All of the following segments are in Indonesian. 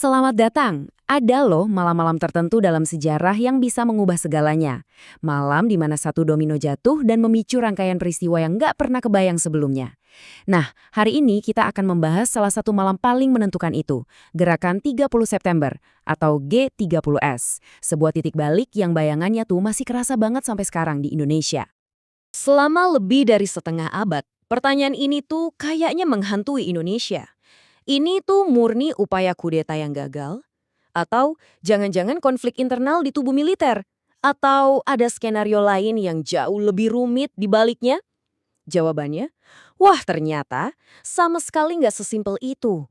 Selamat datang. Ada loh malam-malam tertentu dalam sejarah yang bisa mengubah segalanya. Malam di mana satu domino jatuh dan memicu rangkaian peristiwa yang nggak pernah kebayang sebelumnya. Nah, hari ini kita akan membahas salah satu malam paling menentukan itu, Gerakan 30 September atau G30S. Sebuah titik balik yang bayangannya tuh masih kerasa banget sampai sekarang di Indonesia. Selama lebih dari setengah abad, pertanyaan ini tuh kayaknya menghantui Indonesia. Ini tuh murni upaya kudeta yang gagal? Atau jangan-jangan konflik internal di tubuh militer? Atau ada skenario lain yang jauh lebih rumit di baliknya? Jawabannya, wah ternyata sama sekali nggak sesimpel itu.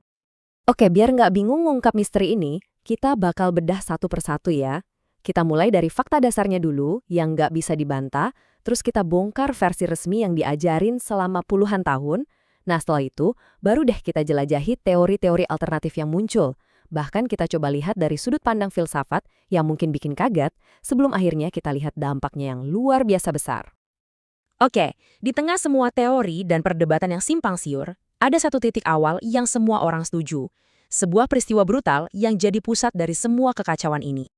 Oke, biar nggak bingung ngungkap misteri ini, kita bakal bedah satu persatu ya. Kita mulai dari fakta dasarnya dulu yang nggak bisa dibantah, terus kita bongkar versi resmi yang diajarin selama puluhan tahun. Nah setelah itu, baru deh kita jelajahi teori-teori alternatif yang muncul. Bahkan kita coba lihat dari sudut pandang filsafat yang mungkin bikin kaget, sebelum akhirnya kita lihat dampaknya yang luar biasa besar. Oke, di tengah semua teori dan perdebatan yang simpang siur, ada satu titik awal yang semua orang setuju. Sebuah peristiwa brutal yang jadi pusat dari semua kekacauan ini.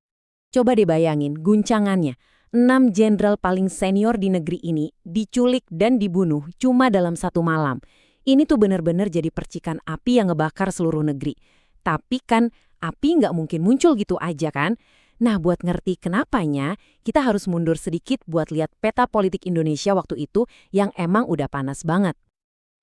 Coba dibayangin guncangannya. 6 jenderal paling senior di negeri ini diculik dan dibunuh cuma dalam satu malam. Ini tuh bener-bener jadi percikan api yang ngebakar seluruh negeri. Tapi kan api nggak mungkin muncul gitu aja kan? Nah buat ngerti kenapanya, kita harus mundur sedikit buat lihat peta politik Indonesia waktu itu yang emang udah panas banget.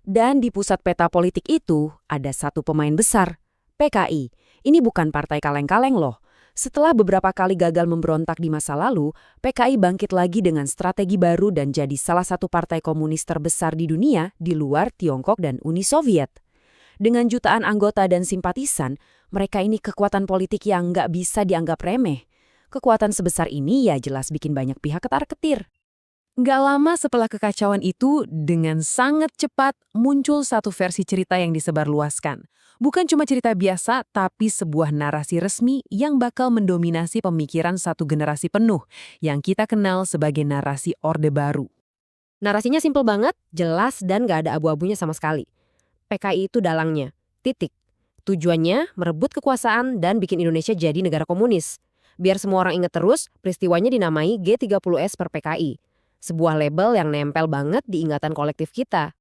Dan di pusat peta politik itu ada satu pemain besar, PKI. Ini bukan partai kaleng-kaleng loh. Setelah beberapa kali gagal memberontak di masa lalu, PKI bangkit lagi dengan strategi baru dan jadi salah satu partai komunis terbesar di dunia di luar Tiongkok dan Uni Soviet. Dengan jutaan anggota dan simpatisan, mereka ini kekuatan politik yang nggak bisa dianggap remeh. Kekuatan sebesar ini ya jelas bikin banyak pihak ketar-ketir. Nggak lama setelah kekacauan itu, dengan sangat cepat muncul satu versi cerita yang disebarluaskan. Bukan cuma cerita biasa, tapi sebuah narasi resmi yang bakal mendominasi pemikiran satu generasi penuh, yang kita kenal sebagai narasi Orde Baru. Narasinya simpel banget, jelas dan nggak ada abu-abunya sama sekali. PKI itu dalangnya, titik. Tujuannya merebut kekuasaan dan bikin Indonesia jadi negara komunis. Biar semua orang ingat terus, peristiwanya dinamai G30S per PKI. Sebuah label yang nempel banget di ingatan kolektif kita.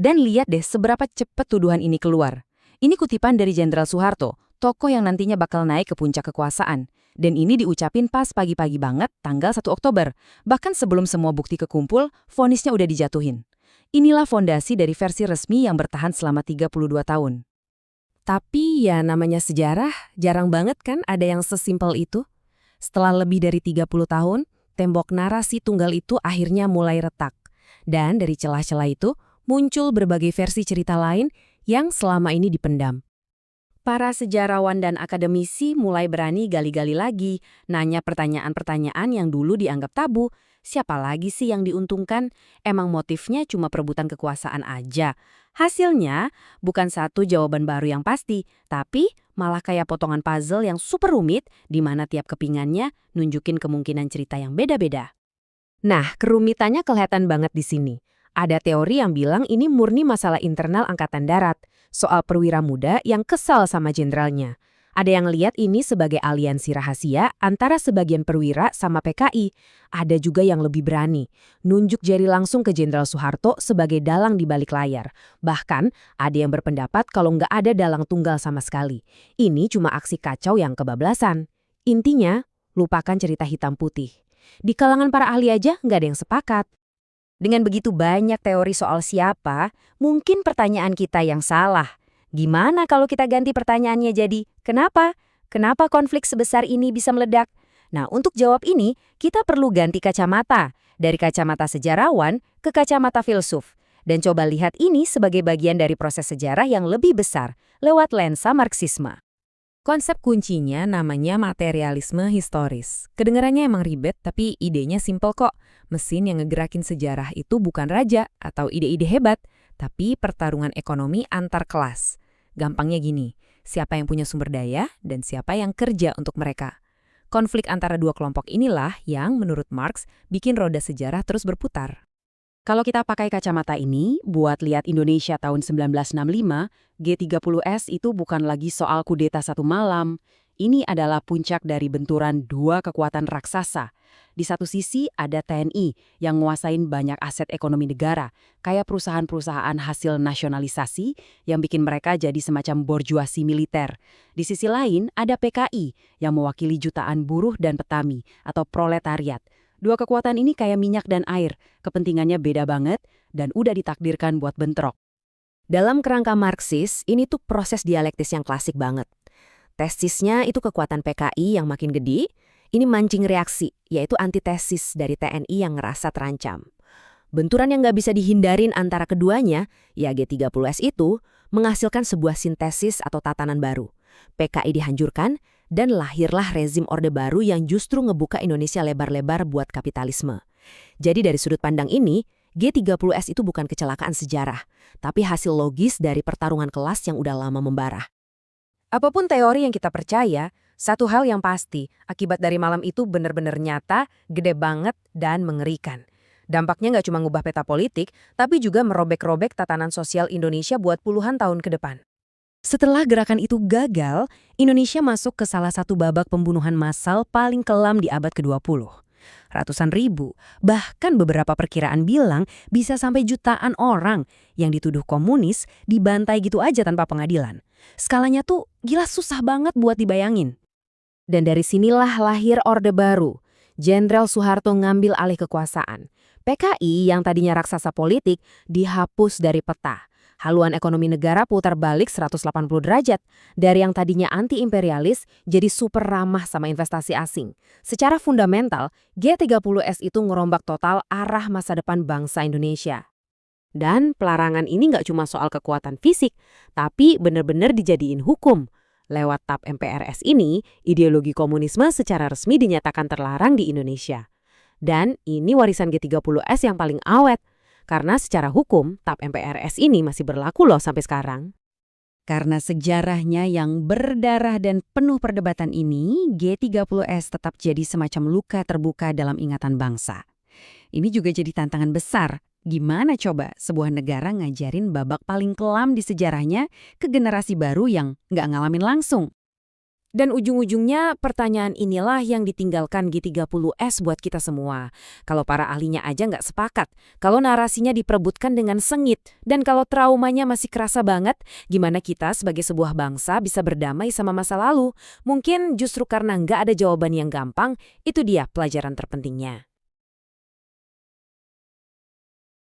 Dan lihat deh seberapa cepat tuduhan ini keluar. Ini kutipan dari Jenderal Soeharto, tokoh yang nantinya bakal naik ke puncak kekuasaan. Dan ini diucapin pas pagi-pagi banget tanggal 1 Oktober. Bahkan sebelum semua bukti kekumpul, vonisnya udah dijatuhin. Inilah fondasi dari versi resmi yang bertahan selama 32 tahun. Tapi ya namanya sejarah, jarang banget kan ada yang sesimpel itu. Setelah lebih dari 30 tahun, tembok narasi tunggal itu akhirnya mulai retak. Dan dari celah-celah itu, muncul berbagai versi cerita lain yang selama ini dipendam. Para sejarawan dan akademisi mulai berani gali-gali lagi, nanya pertanyaan-pertanyaan yang dulu dianggap tabu. Siapa lagi sih yang diuntungkan? Emang motifnya cuma perebutan kekuasaan aja? Hasilnya, bukan satu jawaban baru yang pasti, tapi malah kayak potongan puzzle yang super rumit, di mana tiap kepingannya nunjukin kemungkinan cerita yang beda-beda. Nah, kerumitannya kelihatan banget di sini. Ada teori yang bilang ini murni masalah internal Angkatan Darat, soal perwira muda yang kesal sama jenderalnya. Ada yang lihat ini sebagai aliansi rahasia antara sebagian perwira sama PKI. Ada juga yang lebih berani, nunjuk jari langsung ke Jenderal Soeharto sebagai dalang di balik layar. Bahkan, ada yang berpendapat kalau nggak ada dalang tunggal sama sekali. Ini cuma aksi kacau yang kebablasan. Intinya, lupakan cerita hitam putih. Di kalangan para ahli aja nggak ada yang sepakat. Dengan begitu banyak teori soal siapa, mungkin pertanyaan kita yang salah. Gimana kalau kita ganti pertanyaannya jadi, kenapa? Kenapa konflik sebesar ini bisa meledak? Nah, untuk jawab ini, kita perlu ganti kacamata. Dari kacamata sejarawan ke kacamata filsuf. Dan coba lihat ini sebagai bagian dari proses sejarah yang lebih besar, lewat lensa Marxisme. Konsep kuncinya namanya materialisme historis. Kedengarannya emang ribet, tapi idenya simpel kok. Mesin yang ngegerakin sejarah itu bukan raja atau ide-ide hebat, tapi pertarungan ekonomi antar kelas. Gampangnya gini, siapa yang punya sumber daya dan siapa yang kerja untuk mereka. Konflik antara dua kelompok inilah yang, menurut Marx, bikin roda sejarah terus berputar. Kalau kita pakai kacamata ini, buat lihat Indonesia tahun 1965, G30S itu bukan lagi soal kudeta satu malam. Ini adalah puncak dari benturan dua kekuatan raksasa. Di satu sisi ada TNI yang nguasain banyak aset ekonomi negara, kayak perusahaan-perusahaan hasil nasionalisasi yang bikin mereka jadi semacam borjuasi militer. Di sisi lain ada PKI yang mewakili jutaan buruh dan petani atau proletariat. Dua kekuatan ini kayak minyak dan air, kepentingannya beda banget dan udah ditakdirkan buat bentrok. Dalam kerangka Marxis, ini tuh proses dialektis yang klasik banget. Tesisnya itu kekuatan PKI yang makin gede, ini mancing reaksi, yaitu antitesis dari TNI yang ngerasa terancam. Benturan yang nggak bisa dihindarin antara keduanya, ya G30S itu, menghasilkan sebuah sintesis atau tatanan baru. PKI dihancurkan, dan lahirlah rezim Orde Baru yang justru ngebuka Indonesia lebar-lebar buat kapitalisme. Jadi dari sudut pandang ini, G30S itu bukan kecelakaan sejarah, tapi hasil logis dari pertarungan kelas yang udah lama membara. Apapun teori yang kita percaya, satu hal yang pasti, akibat dari malam itu benar-benar nyata, gede banget, dan mengerikan. Dampaknya nggak cuma ngubah peta politik, tapi juga merobek-robek tatanan sosial Indonesia buat puluhan tahun ke depan. Setelah gerakan itu gagal, Indonesia masuk ke salah satu babak pembunuhan massal paling kelam di abad ke-20. Ratusan ribu, bahkan beberapa perkiraan bilang bisa sampai jutaan orang yang dituduh komunis dibantai gitu aja tanpa pengadilan. Skalanya tuh gila susah banget buat dibayangin. Dan dari sinilah lahir Orde Baru. Jenderal Soeharto ngambil alih kekuasaan. PKI yang tadinya raksasa politik dihapus dari peta. Haluan ekonomi negara putar balik 180 derajat. Dari yang tadinya anti-imperialis jadi super ramah sama investasi asing. Secara fundamental, G30S itu ngerombak total arah masa depan bangsa Indonesia. Dan pelarangan ini nggak cuma soal kekuatan fisik, tapi benar-benar dijadiin hukum. Lewat TAP MPRS ini, ideologi komunisme secara resmi dinyatakan terlarang di Indonesia. Dan ini warisan G30S yang paling awet. Karena secara hukum, TAP MPRS ini masih berlaku loh sampai sekarang. Karena sejarahnya yang berdarah dan penuh perdebatan ini, G30S tetap jadi semacam luka terbuka dalam ingatan bangsa. Ini juga jadi tantangan besar. Gimana coba sebuah negara ngajarin babak paling kelam di sejarahnya ke generasi baru yang nggak ngalamin langsung? Dan ujung-ujungnya pertanyaan inilah yang ditinggalkan G30S buat kita semua. Kalau para ahlinya aja nggak sepakat, kalau narasinya diperebutkan dengan sengit, dan kalau traumanya masih kerasa banget, gimana kita sebagai sebuah bangsa bisa berdamai sama masa lalu? Mungkin justru karena nggak ada jawaban yang gampang, itu dia pelajaran terpentingnya.